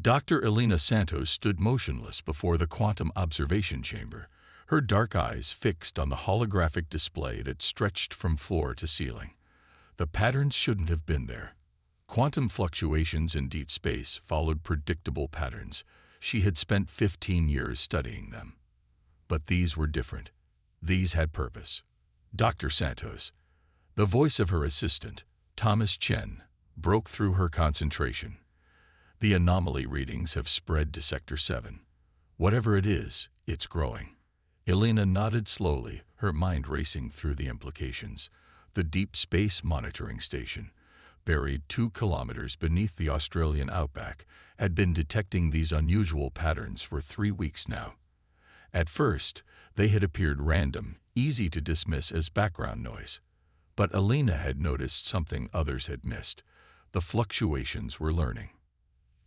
Dr. Elena Santos stood motionless before the quantum observation chamber, her dark eyes fixed on the holographic display that stretched from floor to ceiling. The patterns shouldn't have been there. Quantum fluctuations in deep space followed predictable patterns. She had spent 15 years studying them. But these were different. These had purpose. Dr. Santos, the voice of her assistant, Thomas Chen, broke through her concentration. The anomaly readings have spread to Sector 7. Whatever it is, it's growing. Elena nodded slowly, her mind racing through the implications. The Deep Space Monitoring Station, buried 2 kilometers beneath the Australian outback, had been detecting these unusual patterns for 3 weeks now. At first, they had appeared random, easy to dismiss as background noise. But Elena had noticed something others had missed. The fluctuations were learning.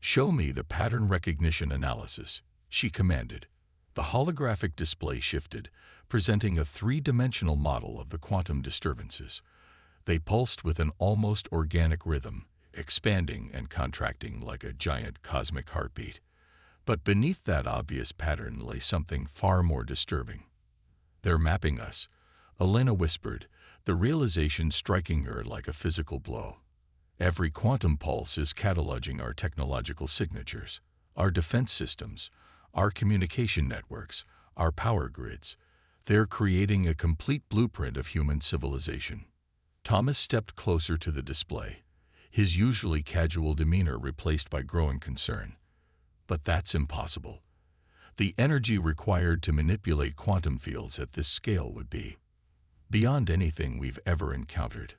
"Show me the pattern recognition analysis," she commanded. The holographic display shifted, presenting a 3-dimensional model of the quantum disturbances. They pulsed with an almost organic rhythm, expanding and contracting like a giant cosmic heartbeat. But beneath that obvious pattern lay something far more disturbing. "They're mapping us," Elena whispered, the realization striking her like a physical blow. "Every quantum pulse is cataloging our technological signatures, our defense systems, our communication networks, our power grids. They're creating a complete blueprint of human civilization." Thomas stepped closer to the display, his usually casual demeanor replaced by growing concern. "But that's impossible. The energy required to manipulate quantum fields at this scale would be beyond anything we've ever encountered."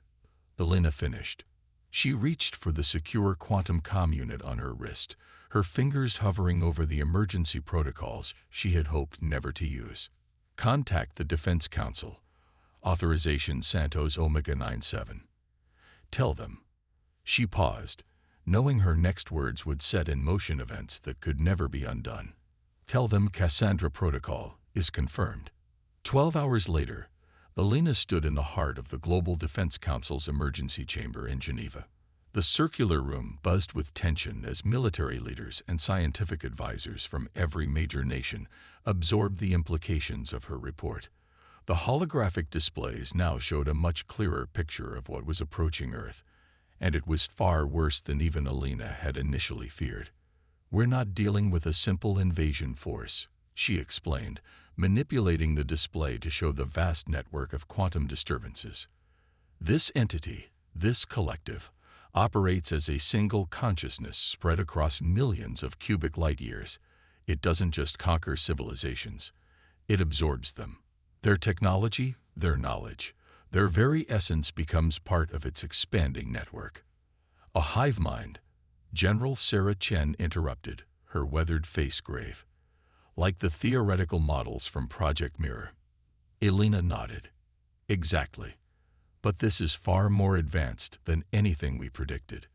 Elena finished. She reached for the secure quantum comm unit on her wrist, her fingers hovering over the emergency protocols she had hoped never to use. "Contact the Defense Council. Authorization Santos Omega 97. Tell them." She paused, knowing her next words would set in motion events that could never be undone. "Tell them Cassandra Protocol is confirmed." 12 hours later, Elena stood in the heart of the Global Defense Council's emergency chamber in Geneva. The circular room buzzed with tension as military leaders and scientific advisors from every major nation absorbed the implications of her report. The holographic displays now showed a much clearer picture of what was approaching Earth, and it was far worse than even Elena had initially feared. "We're not dealing with a simple invasion force," she explained, manipulating the display to show the vast network of quantum disturbances. "This entity, this collective, operates as a single consciousness spread across millions of cubic light years. It doesn't just conquer civilizations, it absorbs them. Their technology, their knowledge, their very essence becomes part of its expanding network." "A hive mind," General Sarah Chen interrupted, her weathered face grave. "Like the theoretical models from Project Mirror." Elena nodded. "Exactly. But this is far more advanced than anything we predicted.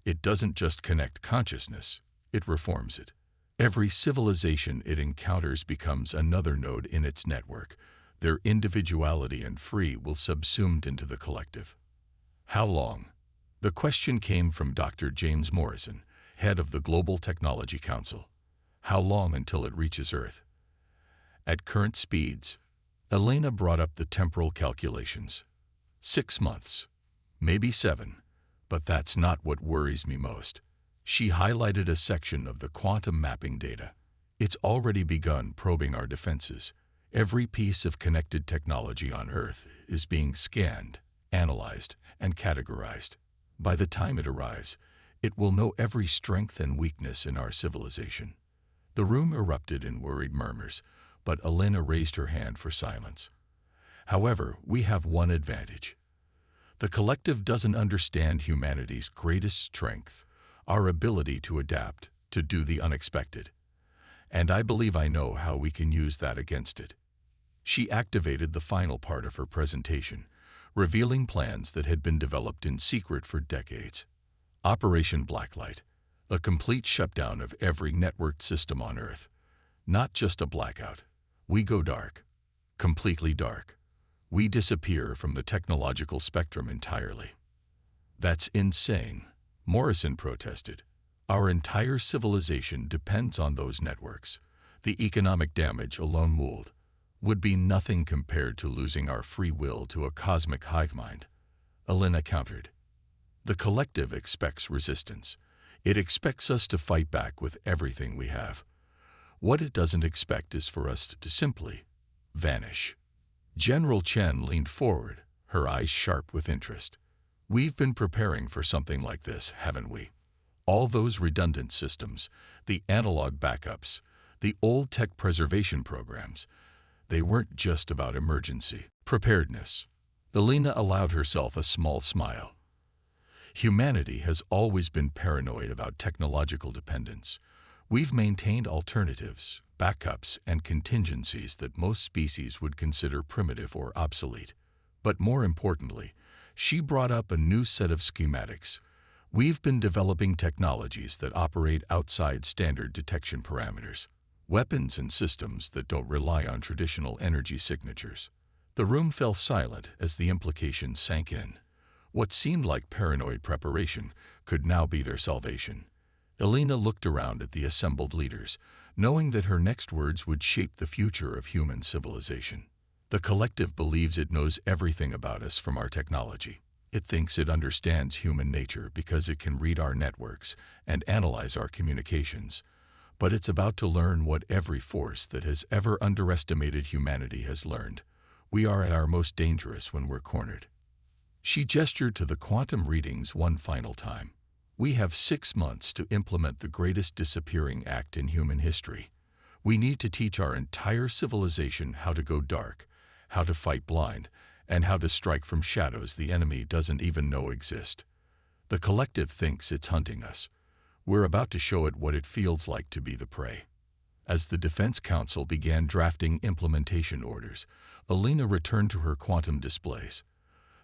It doesn't just connect consciousness, it reforms it. Every civilization it encounters becomes another node in its network. Their individuality and free will subsumed into the collective." "How long?" The question came from Dr. James Morrison, head of the Global Technology Council. "How long until it reaches Earth?" "At current speeds," Elena brought up the temporal calculations. 6 months, maybe 7, but that's not what worries me most." She highlighted a section of the quantum mapping data. "It's already begun probing our defenses. Every piece of connected technology on Earth is being scanned, analyzed, and categorized. By the time it arrives, it will know every strength and weakness in our civilization." The room erupted in worried murmurs, but Elena raised her hand for silence. "However, we have one advantage. The collective doesn't understand humanity's greatest strength, our ability to adapt, to do the unexpected. And I believe I know how we can use that against it." She activated the final part of her presentation, revealing plans that had been developed in secret for decades. Operation Blacklight, a complete shutdown of every networked system on Earth. Not just a blackout. We go dark. Completely dark. We disappear from the technological spectrum entirely. "That's insane," Morrison protested. Our entire civilization depends on those networks. The economic damage alone would be nothing compared to losing our free will to a cosmic hive mind. Elena countered. The collective expects resistance. It expects us to fight back with everything we have. What it doesn't expect is for us to simply vanish. General Chen leaned forward, her eyes sharp with interest. We've been preparing for something like this, haven't we? All those redundant systems, the analog backups, the old tech preservation programs, they weren't just about emergency preparedness. Elena allowed herself a small smile. Humanity has always been paranoid about technological dependence. We've maintained alternatives, backups, and contingencies that most species would consider primitive or obsolete. But more importantly, she brought up a new set of schematics. We've been developing technologies that operate outside standard detection parameters, weapons and systems that don't rely on traditional energy signatures. The room fell silent as the implications sank in. What seemed like paranoid preparation could now be their salvation. Elena looked around at the assembled leaders, knowing that her next words would shape the future of human civilization. The collective believes it knows everything about us from our technology. It thinks it understands human nature because it can read our networks and analyze our communications. But it's about to learn what every force that has ever underestimated humanity has learned. We are at our most dangerous when we're cornered. She gestured to the quantum readings one final time. We have 6 months to implement the greatest disappearing act in human history. We need to teach our entire civilization how to go dark, how to fight blind, and how to strike from shadows the enemy doesn't even know exist. The collective thinks it's hunting us. We're about to show it what it feels like to be the prey. As the Defense Council began drafting implementation orders, Elena returned to her quantum displays.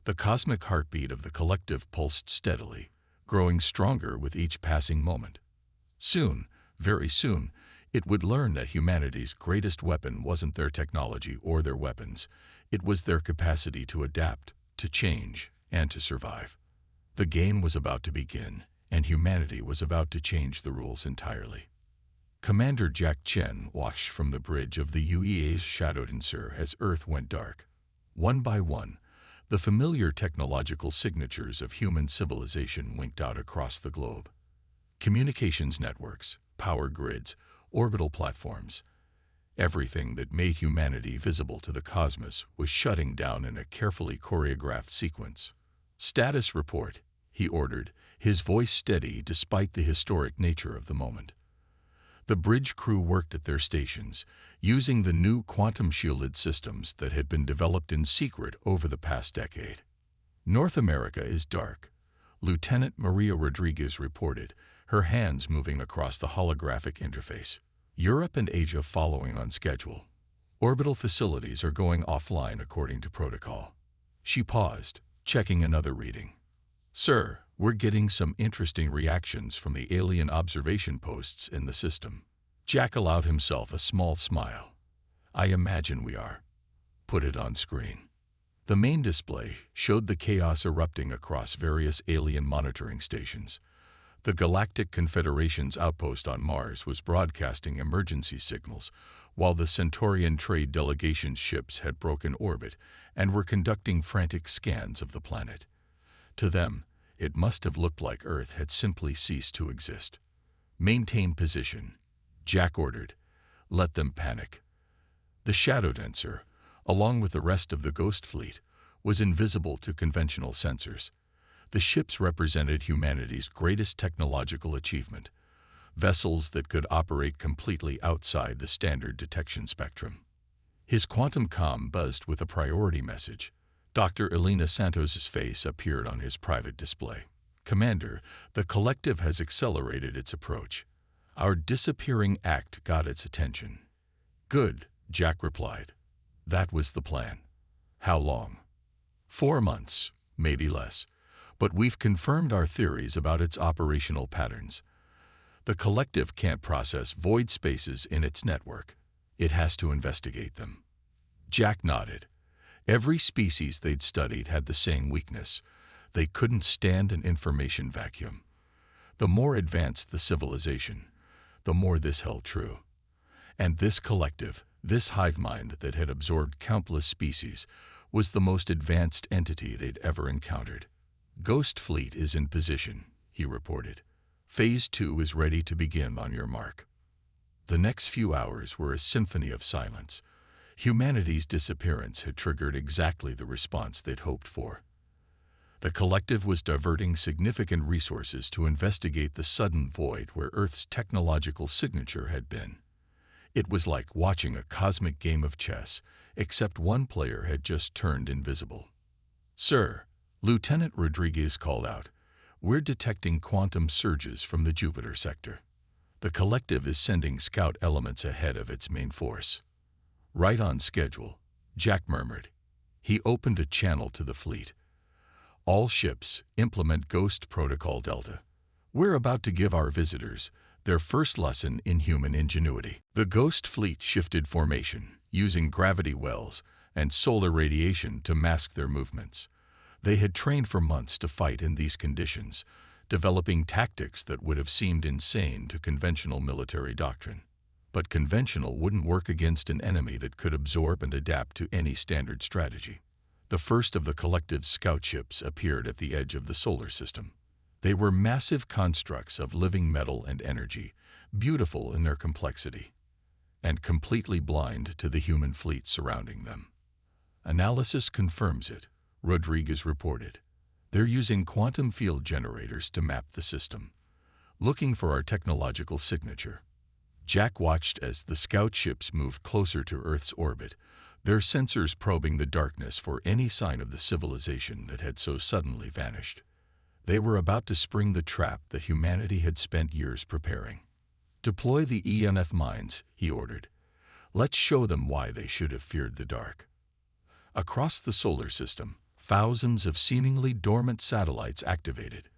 The cosmic heartbeat of the collective pulsed steadily, growing stronger with each passing moment. Soon, very soon, it would learn that humanity's greatest weapon wasn't their technology or their weapons. It was their capacity to adapt, to change, and to survive. The game was about to begin, and humanity was about to change the rules entirely. Commander Jack Chen watched from the bridge of the UEA's Shadow Dancer as Earth went dark. One by one, the familiar technological signatures of human civilization winked out across the globe. Communications networks, power grids, orbital platforms. Everything that made humanity visible to the cosmos was shutting down in a carefully choreographed sequence. "Status report," he ordered, his voice steady despite the historic nature of the moment. The bridge crew worked at their stations, using the new quantum-shielded systems that had been developed in secret over the past decade. "North America is dark," Lieutenant Maria Rodriguez reported, her hands moving across the holographic interface. "Europe and Asia following on schedule. Orbital facilities are going offline according to protocol." She paused, checking another reading. "Sir, we're getting some interesting reactions from the alien observation posts in the system." Jack allowed himself a small smile. "I imagine we are." "Put it on screen." The main display showed the chaos erupting across various alien monitoring stations. The Galactic Confederation's outpost on Mars was broadcasting emergency signals, while the Centaurian trade delegation's ships had broken orbit and were conducting frantic scans of the planet. To them, it must have looked like Earth had simply ceased to exist. "Maintain position," Jack ordered. "Let them panic." The Shadow Dancer, along with the rest of the Ghost Fleet, was invisible to conventional sensors. The ships represented humanity's greatest technological achievement, vessels that could operate completely outside the standard detection spectrum. His quantum comm buzzed with a priority message. Dr. Elena Santos's face appeared on his private display. "Commander, the collective has accelerated its approach. Our disappearing act got its attention." "Good," Jack replied. "That was the plan." "How long?" 4 months, maybe less. But we've confirmed our theories about its operational patterns. The collective can't process void spaces in its network. It has to investigate them." Jack nodded. Every species they'd studied had the same weakness. They couldn't stand an information vacuum. The more advanced the civilization, the more this held true. And this collective, this hive mind that had absorbed countless species, was the most advanced entity they'd ever encountered. "Ghost Fleet is in position," he reported. "Phase 2 is ready to begin on your mark." The next few hours were a symphony of silence. Humanity's disappearance had triggered exactly the response they'd hoped for. The collective was diverting significant resources to investigate the sudden void where Earth's technological signature had been. It was like watching a cosmic game of chess, except one player had just turned invisible. "Sir," Lieutenant Rodriguez called out, "we're detecting quantum surges from the Jupiter sector. The collective is sending scout elements ahead of its main force." "Right on schedule," Jack murmured. He opened a channel to the fleet. "All ships, implement Ghost Protocol Delta. We're about to give our visitors their first lesson in human ingenuity." The Ghost Fleet shifted formation, using gravity wells and solar radiation to mask their movements. They had trained for months to fight in these conditions, developing tactics that would have seemed insane to conventional military doctrine. But conventional wouldn't work against an enemy that could absorb and adapt to any standard strategy. The first of the collective's scout ships appeared at the edge of the solar system. They were massive constructs of living metal and energy, beautiful in their complexity, and completely blind to the human fleet surrounding them. "Analysis confirms it," Rodriguez reported. "They're using quantum field generators to map the system, looking for our technological signature." Jack watched as the scout ships moved closer to Earth's orbit, their sensors probing the darkness for any sign of the civilization that had so suddenly vanished. They were about to spring the trap that humanity had spent years preparing. "Deploy the EMF mines," he ordered. "Let's show them why they should have feared the dark." Across the solar system, thousands of seemingly dormant satellites activated.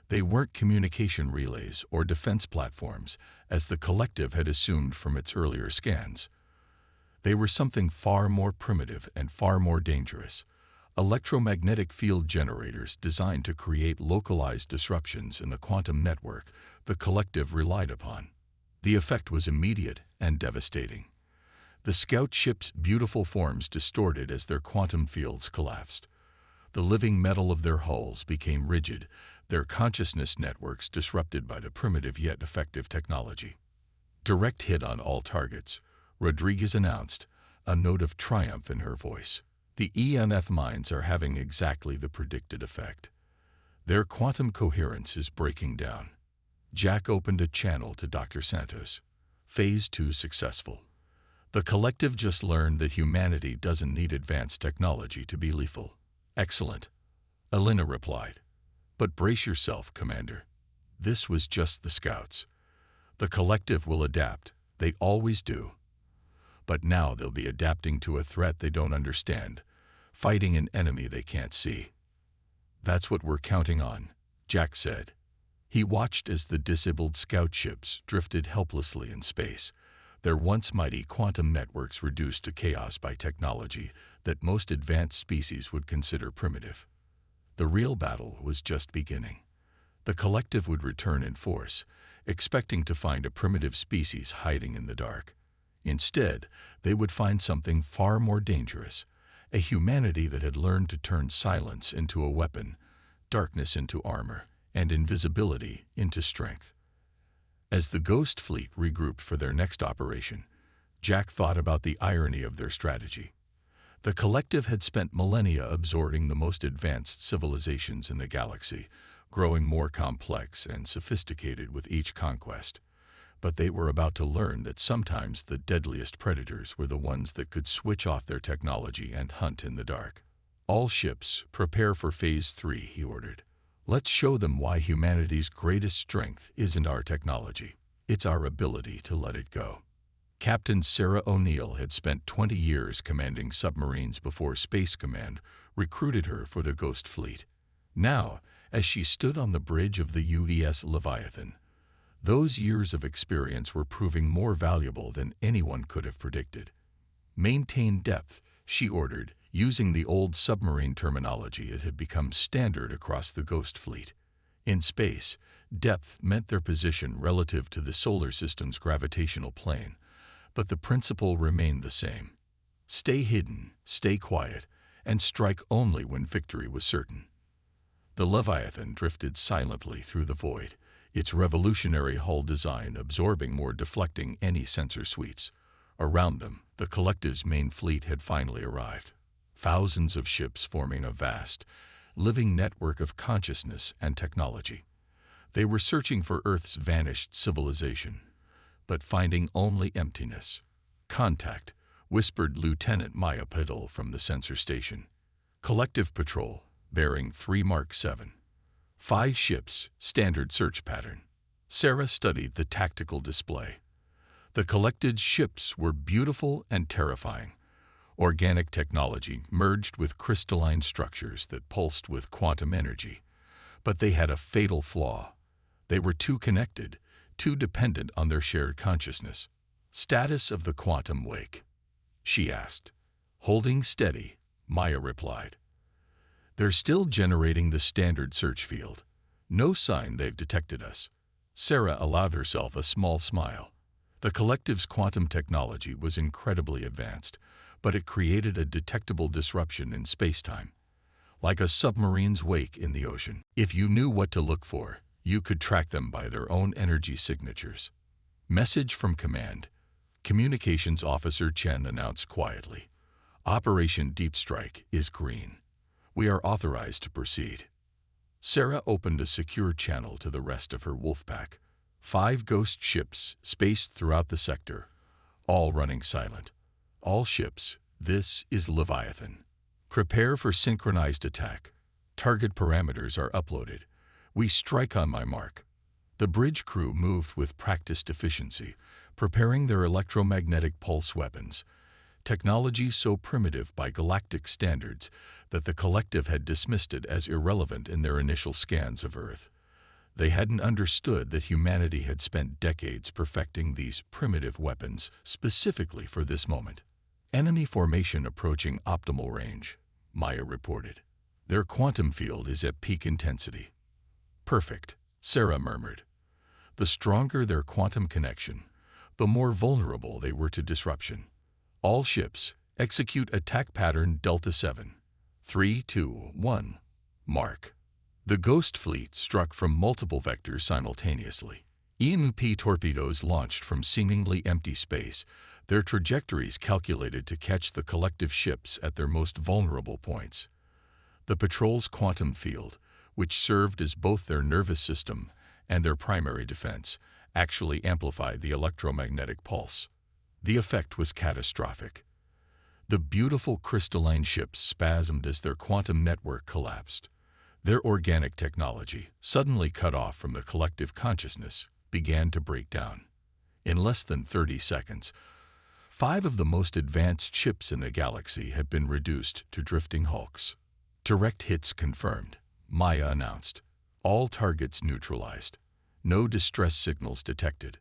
They weren't communication relays or defense platforms, as the collective had assumed from its earlier scans. They were something far more primitive and far more dangerous: electromagnetic field generators designed to create localized disruptions in the quantum network the collective relied upon. The effect was immediate and devastating. The scout ships' beautiful forms distorted as their quantum fields collapsed. The living metal of their hulls became rigid, their consciousness networks disrupted by the primitive yet effective technology. "Direct hit on all targets," Rodriguez announced, a note of triumph in her voice. "The EMF mines are having exactly the predicted effect. Their quantum coherence is breaking down." Jack opened a channel to Dr. Santos. "Phase 2 successful. The collective just learned that humanity doesn't need advanced technology to be lethal." "Excellent," Elena replied. "But brace yourself, Commander. This was just the scouts. The collective will adapt. They always do. But now they'll be adapting to a threat they don't understand, fighting an enemy they can't see." "That's what we're counting on," Jack said. He watched as the disabled scout ships drifted helplessly in space, their once mighty quantum networks reduced to chaos by technology that most advanced species would consider primitive. The real battle was just beginning. The collective would return in force, expecting to find a primitive species hiding in the dark. Instead, they would find something far more dangerous: a humanity that had learned to turn silence into a weapon, darkness into armor, and invisibility into strength. As the Ghost Fleet regrouped for their next operation, Jack thought about the irony of their strategy. The collective had spent millennia absorbing the most advanced civilizations in the galaxy, growing more complex and sophisticated with each conquest. But they were about to learn that sometimes the deadliest predators were the ones that could switch off their technology and hunt in the dark. "All ships, prepare for Phase 3, he ordered. "Let's show them why humanity's greatest strength isn't our technology. It's our ability to let it go." Captain Sarah O'Neill had spent 20 years commanding submarines before Space Command recruited her for the Ghost Fleet. Now, as she stood on the bridge of the UVS Leviathan, those years of experience were proving more valuable than anyone could have predicted. "Maintain depth," she ordered, using the old submarine terminology that had become standard across the Ghost Fleet. In space, Depth meant their position relative to the solar system's gravitational plane, but the principle remained the same. Stay hidden, stay quiet, and strike only when victory was certain. The Leviathan drifted silently through the void, its revolutionary hull design absorbing more deflecting any sensor sweeps. Around them, the collective's main fleet had finally arrived. Thousands of ships forming a vast, living network of consciousness and technology. They were searching for Earth's vanished civilization, but finding only emptiness. "Contact," whispered Lieutenant Maya Piddle from the sensor station. "Collective patrol, bearing 3 Mark 7. 5 ships, standard search pattern." Sarah studied the tactical display. The collected ships were beautiful and terrifying. Organic technology merged with crystalline structures that pulsed with quantum energy. But they had a fatal flaw. They were too connected, too dependent on their shared consciousness. "Status of the quantum wake?" she asked. "Holding steady," Maya replied. "They're still generating the standard search field. No sign they've detected us." Sarah allowed herself a small smile. The collective's quantum technology was incredibly advanced, but it created a detectable disruption in spacetime, like a submarine's wake in the ocean. If you knew what to look for, you could track them by their own energy signatures. "Message from command," Communications Officer Chen announced quietly. "Operation Deep Strike is green. We are authorized to proceed." Sarah opened a secure channel to the rest of her wolf pack. 5 ghost ships spaced throughout the sector, all running silent. "All ships, this is Leviathan. Prepare for synchronized attack. Target parameters are uploaded. We strike on my mark." The bridge crew moved with practiced efficiency, preparing their electromagnetic pulse weapons, technology so primitive by galactic standards that the collective had dismissed it as irrelevant in their initial scans of Earth. They hadn't understood that humanity had spent decades perfecting these primitive weapons specifically for this moment. "Enemy formation approaching optimal range," Maya reported. "Their quantum field is at peak intensity." "Perfect," Sarah murmured. The stronger their quantum connection, the more vulnerable they were to disruption. "All ships, execute attack pattern Delta 7. 3, 2, 1. Mark." The Ghost Fleet struck from multiple vectors simultaneously. EMP torpedoes launched from seemingly empty space, their trajectories calculated to catch the collective ships at their most vulnerable points. The patrol's quantum field, which served as both their nervous system and their primary defense, actually amplified the electromagnetic pulse. The effect was catastrophic. The beautiful crystalline ships spasmed as their quantum network collapsed. Their organic technology, suddenly cut off from the collective consciousness, began to break down. In less than 30 seconds, 5 of the most advanced ships in the galaxy had been reduced to drifting hulks. "Direct hits confirmed," Maya announced. "All targets neutralized. No distress signals detected."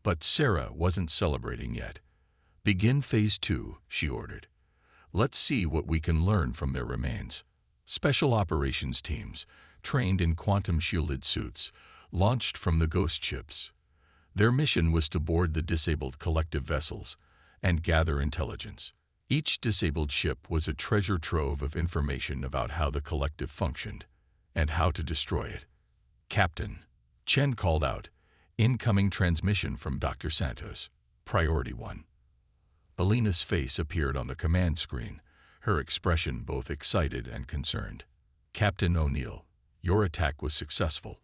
But Sarah wasn't celebrating yet. "Begin Phase 2, she ordered. "Let's see what we can learn from their remains." Special operations teams, trained in quantum-shielded suits, launched from the ghost ships. Their mission was to board the disabled collective vessels and gather intelligence. Each disabled ship was a treasure trove of information about how the collective functioned and how to destroy it. "Captain," Chen called out, "incoming transmission from Dr. Santos. Priority 1. Alina's face appeared on the command screen, her expression both excited and concerned. "Captain O'Neill, your attack was successful,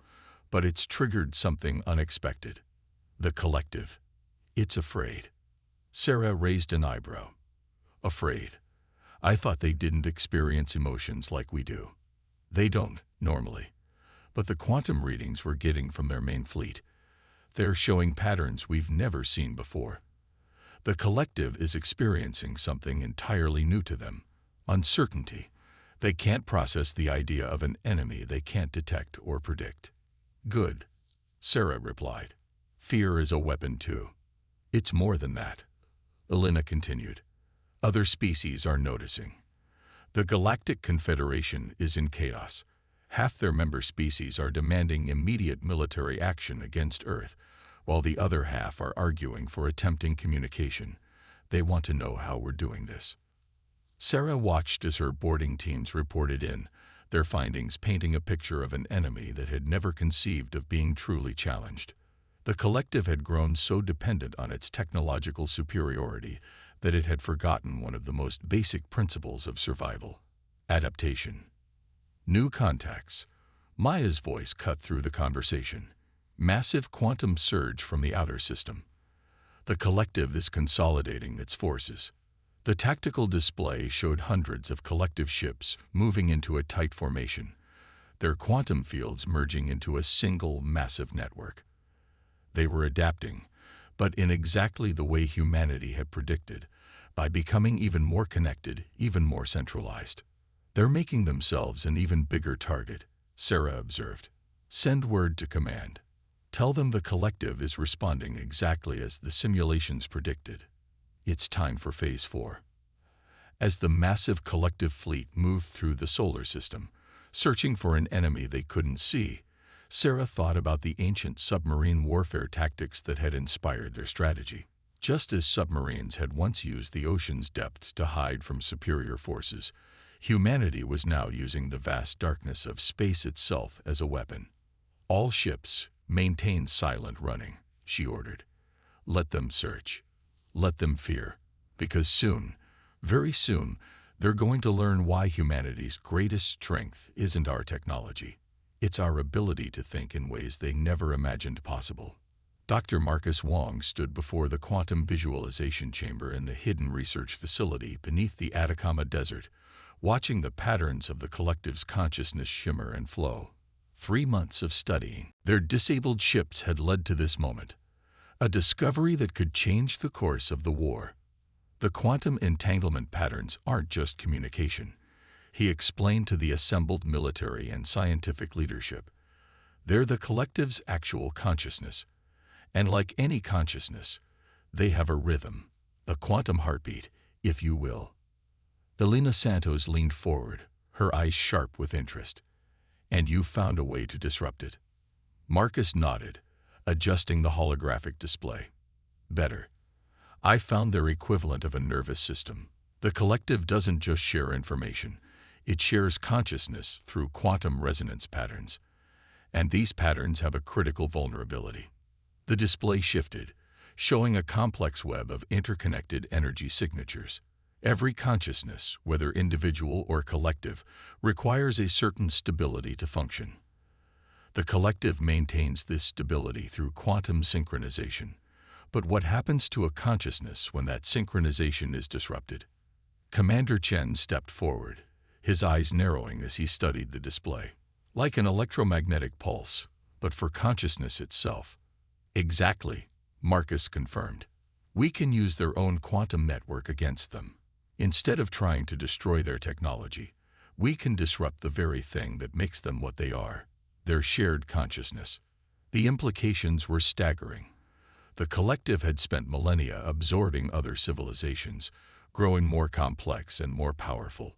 but it's triggered something unexpected. The collective. It's afraid." Sarah raised an eyebrow. "Afraid? I thought they didn't experience emotions like we do." "They don't, normally. But the quantum readings we're getting from their main fleet, they're showing patterns we've never seen before. The collective is experiencing something entirely new to them. Uncertainty. They can't process the idea of an enemy they can't detect or predict." "Good," Sarah replied. "Fear is a weapon too." "It's more than that," Alina continued. "Other species are noticing. The Galactic Confederation is in chaos, Half their member species are demanding immediate military action against Earth, while the other half are arguing for attempting communication. They want to know how we're doing this. Sarah watched as her boarding teams reported in, their findings painting a picture of an enemy that had never conceived of being truly challenged. The collective had grown so dependent on its technological superiority that it had forgotten one of the most basic principles of survival: adaptation. New contacts. Maya's voice cut through the conversation. Massive quantum surge from the outer system. The collective is consolidating its forces. The tactical display showed hundreds of collective ships moving into a tight formation, their quantum fields merging into a single massive network. They were adapting, but in exactly the way humanity had predicted, by becoming even more connected, even more centralized. They're making themselves an even bigger target, Sarah observed. Send word to command. Tell them the collective is responding exactly as the simulations predicted. It's time for Phase 4. As the massive collective fleet moved through the solar system, searching for an enemy they couldn't see, Sarah thought about the ancient submarine warfare tactics that had inspired their strategy. Just as submarines had once used the ocean's depths to hide from superior forces, humanity was now using the vast darkness of space itself as a weapon. All ships, maintain silent running, she ordered. Let them search. Let them fear. Because soon, very soon, they're going to learn why humanity's greatest strength isn't our technology. It's our ability to think in ways they never imagined possible. Dr. Marcus Wong stood before the quantum visualization chamber in the hidden research facility beneath the Atacama Desert, watching the patterns of the collective's consciousness shimmer and flow. 3 months of studying their disabled ships had led to this moment, a discovery that could change the course of the war. The quantum entanglement patterns aren't just communication, he explained to the assembled military and scientific leadership. They're the collective's actual consciousness. And like any consciousness, they have a rhythm, a quantum heartbeat, if you will. Elena Santos leaned forward, her eyes sharp with interest. And you found a way to disrupt it. Marcus nodded, adjusting the holographic display. Better. I found their equivalent of a nervous system. The collective doesn't just share information, it shares consciousness through quantum resonance patterns. And these patterns have a critical vulnerability. The display shifted, showing a complex web of interconnected energy signatures. Every consciousness, whether individual or collective, requires a certain stability to function. The collective maintains this stability through quantum synchronization. But what happens to a consciousness when that synchronization is disrupted? Commander Chen stepped forward, his eyes narrowing as he studied the display. Like an electromagnetic pulse, but for consciousness itself. Exactly, Marcus confirmed. We can use their own quantum network against them. Instead of trying to destroy their technology, we can disrupt the very thing that makes them what they are, their shared consciousness. The implications were staggering. The collective had spent millennia absorbing other civilizations, growing more complex and more powerful.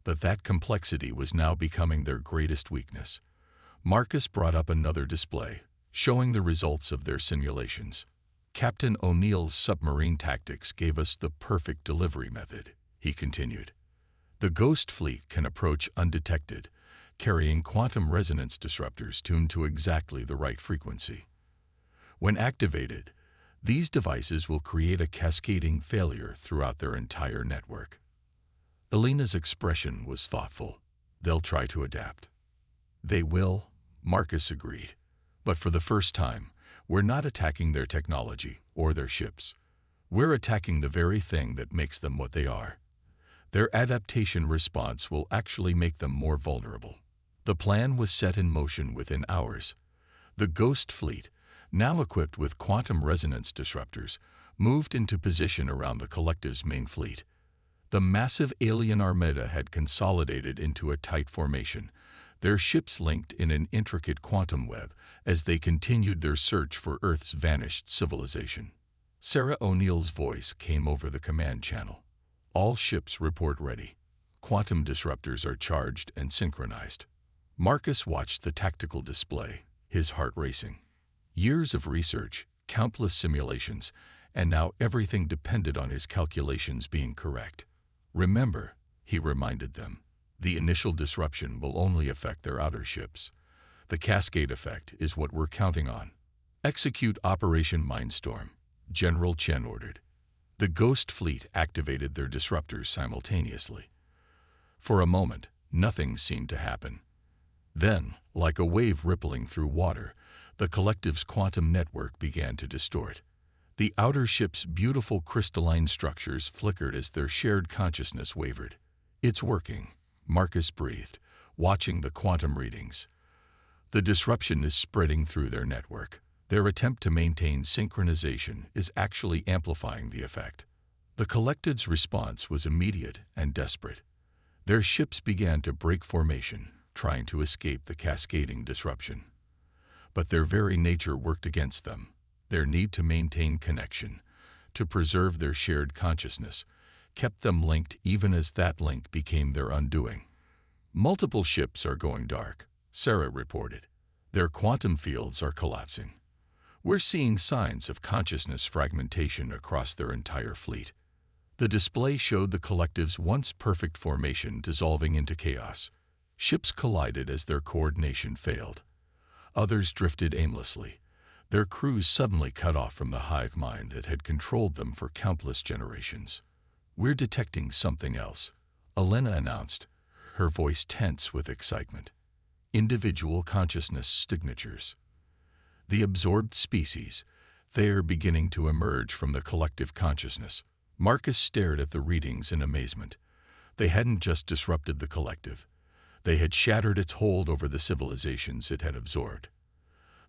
But that complexity was now becoming their greatest weakness. Marcus brought up another display, showing the results of their simulations. Captain O'Neill's submarine tactics gave us the perfect delivery method, he continued. The Ghost Fleet can approach undetected, carrying quantum resonance disruptors tuned to exactly the right frequency. When activated, these devices will create a cascading failure throughout their entire network. Elena's expression was thoughtful. They'll try to adapt. They will, Marcus agreed. But for the first time, we're not attacking their technology or their ships. We're attacking the very thing that makes them what they are. Their adaptation response will actually make them more vulnerable. The plan was set in motion within hours. The Ghost Fleet, now equipped with quantum resonance disruptors, moved into position around the collective's main fleet. The massive alien armada had consolidated into a tight formation, their ships linked in an intricate quantum web as they continued their search for Earth's vanished civilization. Sarah O'Neill's voice came over the command channel. All ships report ready. Quantum disruptors are charged and synchronized. Marcus watched the tactical display, his heart racing. Years of research, countless simulations, and now everything depended on his calculations being correct. Remember, he reminded them, the initial disruption will only affect their outer ships. The cascade effect is what we're counting on. Execute Operation Mindstorm, General Chen ordered. The Ghost Fleet activated their disruptors simultaneously. For a moment, nothing seemed to happen. Then, like a wave rippling through water, the collective's quantum network began to distort. The outer ship's beautiful crystalline structures flickered as their shared consciousness wavered. It's working, Marcus breathed, watching the quantum readings. The disruption is spreading through their network. Their attempt to maintain synchronization is actually amplifying the effect. The collective's response was immediate and desperate. Their ships began to break formation, trying to escape the cascading disruption. But their very nature worked against them. Their need to maintain connection, to preserve their shared consciousness, kept them linked even as that link became their undoing. Multiple ships are going dark, Sarah reported. Their quantum fields are collapsing. We're seeing signs of consciousness fragmentation across their entire fleet. The display showed the collective's once perfect formation dissolving into chaos. Ships collided as their coordination failed. Others drifted aimlessly, their crews suddenly cut off from the hive mind that had controlled them for countless generations. We're detecting something else, Elena announced, her voice tense with excitement. Individual consciousness signatures. The absorbed species, they are beginning to emerge from the collective consciousness. Marcus stared at the readings in amazement. They hadn't just disrupted the collective. They had shattered its hold over the civilizations it had absorbed.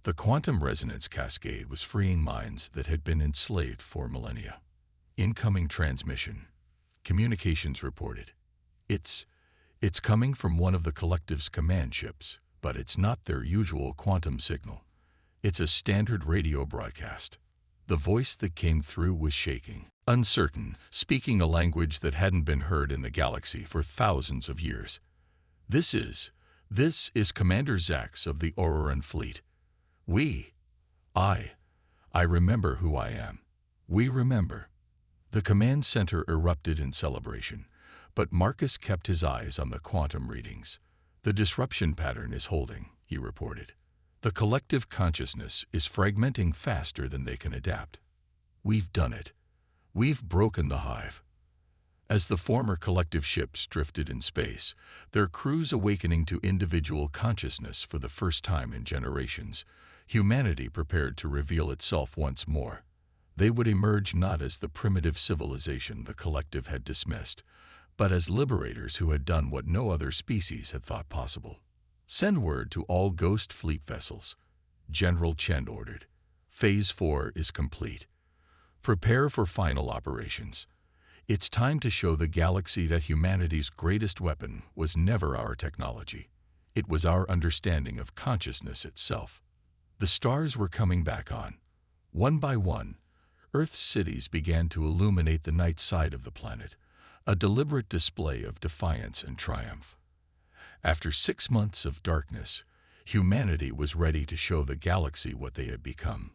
The quantum resonance cascade was freeing minds that had been enslaved for millennia. Incoming transmission. Communications reported. It's coming from one of the collective's command ships, but it's not their usual quantum signal. It's a standard radio broadcast. The voice that came through was shaking, uncertain, speaking a language that hadn't been heard in the galaxy for thousands of years. This is Commander Zax of the Auroran Fleet. I remember who I am. We remember. The command center erupted in celebration, but Marcus kept his eyes on the quantum readings. The disruption pattern is holding, he reported. The collective consciousness is fragmenting faster than they can adapt. We've done it. We've broken the hive. As the former collective ships drifted in space, their crews awakening to individual consciousness for the first time in generations, humanity prepared to reveal itself once more. They would emerge not as the primitive civilization the collective had dismissed, but as liberators who had done what no other species had thought possible. Send word to all Ghost Fleet vessels, General Chen ordered. Phase 4 is complete. Prepare for final operations. It's time to show the galaxy that humanity's greatest weapon was never our technology. It was our understanding of consciousness itself. The stars were coming back on. One by one, Earth's cities began to illuminate the night side of the planet, a deliberate display of defiance and triumph. After 6 months of darkness, humanity was ready to show the galaxy what they had become.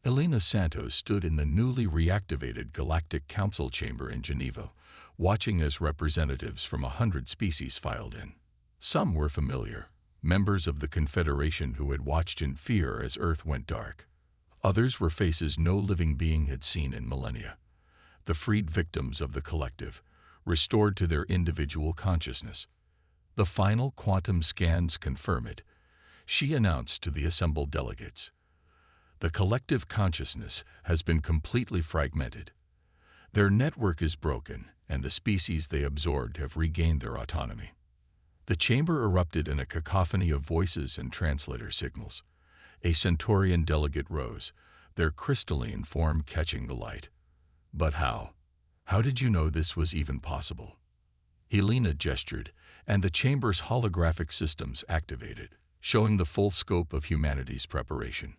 Elena Santos stood in the newly reactivated Galactic Council chamber in Geneva, watching as representatives from 100 species filed in. Some were familiar, members of the Confederation who had watched in fear as Earth went dark. Others were faces no living being had seen in millennia. The freed victims of the collective, restored to their individual consciousness. The final quantum scans confirm it, she announced to the assembled delegates. The collective consciousness has been completely fragmented. Their network is broken, and the species they absorbed have regained their autonomy. The chamber erupted in a cacophony of voices and translator signals. A Centaurian delegate rose, their crystalline form catching the light. But how? How did you know this was even possible? Helena gestured, and the chamber's holographic systems activated, showing the full scope of humanity's preparation.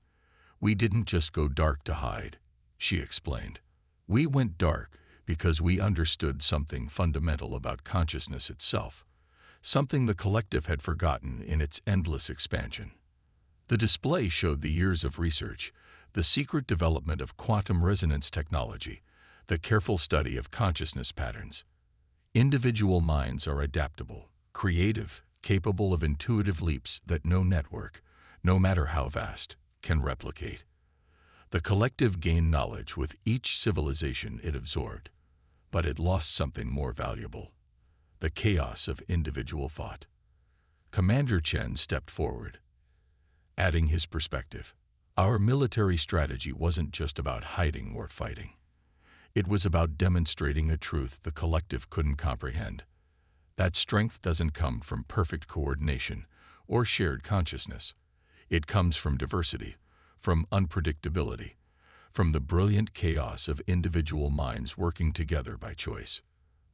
We didn't just go dark to hide, she explained. We went dark because we understood something fundamental about consciousness itself. something the collective had forgotten in its endless expansion. The display showed the years of research, the secret development of quantum resonance technology, the careful study of consciousness patterns. Individual minds are adaptable, creative, capable of intuitive leaps that no network, no matter how vast, can replicate. The collective gained knowledge with each civilization it absorbed, but it lost something more valuable: the chaos of individual thought. Commander Chen stepped forward, adding his perspective. Our military strategy wasn't just about hiding or fighting. It was about demonstrating a truth the collective couldn't comprehend. That strength doesn't come from perfect coordination or shared consciousness. It comes from diversity, from unpredictability, from the brilliant chaos of individual minds working together by choice.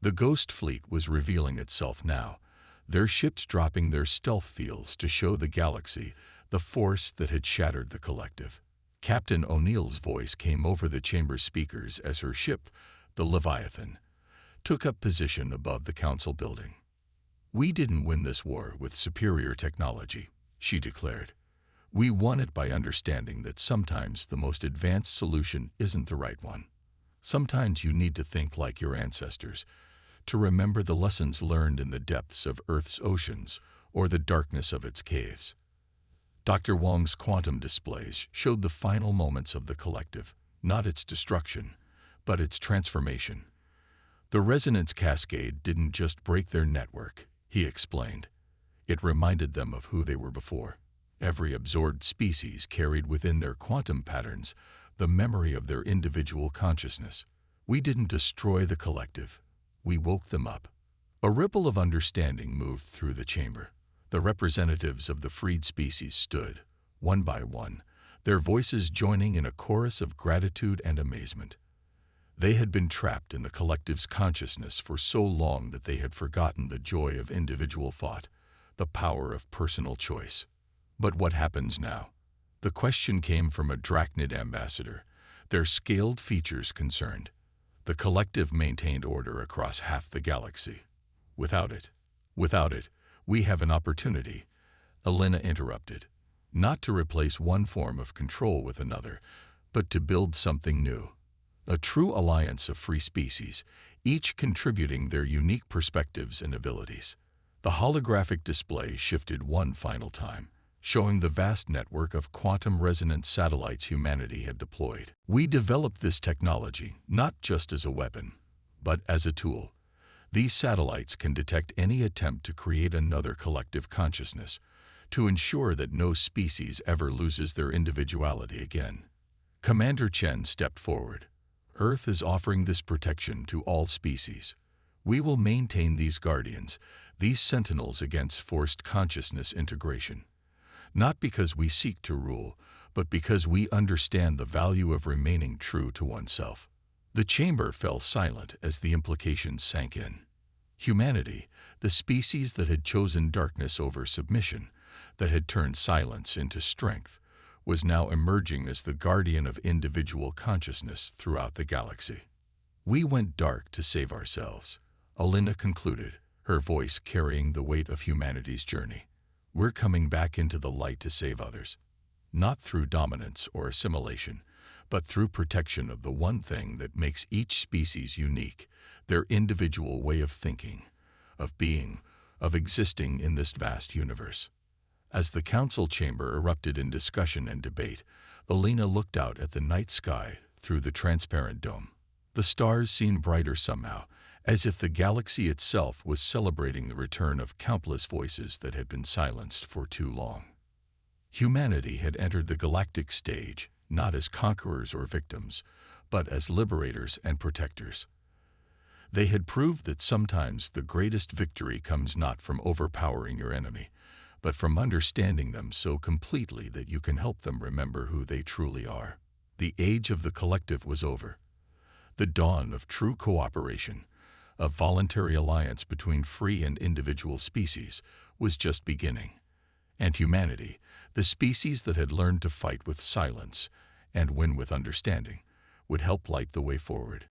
The Ghost Fleet was revealing itself now, their ships dropping their stealth fields to show the galaxy the force that had shattered the collective. Captain O'Neill's voice came over the chamber speakers as her ship, the Leviathan, took up position above the council building. "We didn't win this war with superior technology," she declared. "We won it by understanding that sometimes the most advanced solution isn't the right one. Sometimes you need to think like your ancestors, to remember the lessons learned in the depths of Earth's oceans or the darkness of its caves." Dr. Wong's quantum displays showed the final moments of the collective, not its destruction, but its transformation. The resonance cascade didn't just break their network, he explained. It reminded them of who they were before. Every absorbed species carried within their quantum patterns the memory of their individual consciousness. "We didn't destroy the collective, we woke them up." A ripple of understanding moved through the chamber. The representatives of the freed species stood, one by one, their voices joining in a chorus of gratitude and amazement. They had been trapped in the collective's consciousness for so long that they had forgotten the joy of individual thought, the power of personal choice. But what happens now? The question came from a Drachnid ambassador, their scaled features concerned. The collective maintained order across half the galaxy. Without it, we have an opportunity," Elena interrupted, "not to replace one form of control with another, but to build something new. A true alliance of free species, each contributing their unique perspectives and abilities." The holographic display shifted one final time, showing the vast network of quantum resonance satellites humanity had deployed. "We developed this technology not just as a weapon, but as a tool. These satellites can detect any attempt to create another collective consciousness, to ensure that no species ever loses their individuality again." Commander Chen stepped forward. "Earth is offering this protection to all species. We will maintain these guardians, these sentinels against forced consciousness integration. Not because we seek to rule, but because we understand the value of remaining true to oneself." The chamber fell silent as the implications sank in. Humanity, the species that had chosen darkness over submission, that had turned silence into strength, was now emerging as the guardian of individual consciousness throughout the galaxy. "We went dark to save ourselves," Elena concluded, her voice carrying the weight of humanity's journey. "We're coming back into the light to save others, not through dominance or assimilation, but through protection of the one thing that makes each species unique, their individual way of thinking, of being, of existing in this vast universe." As the council chamber erupted in discussion and debate, Elena looked out at the night sky through the transparent dome. The stars seemed brighter somehow, as if the galaxy itself was celebrating the return of countless voices that had been silenced for too long. Humanity had entered the galactic stage, not as conquerors or victims, but as liberators and protectors. They had proved that sometimes the greatest victory comes not from overpowering your enemy, but from understanding them so completely that you can help them remember who they truly are. The age of the collective was over. The dawn of true cooperation, a voluntary alliance between free and individual species, was just beginning. And humanity, the species that had learned to fight with silence and win with understanding, would help light the way forward.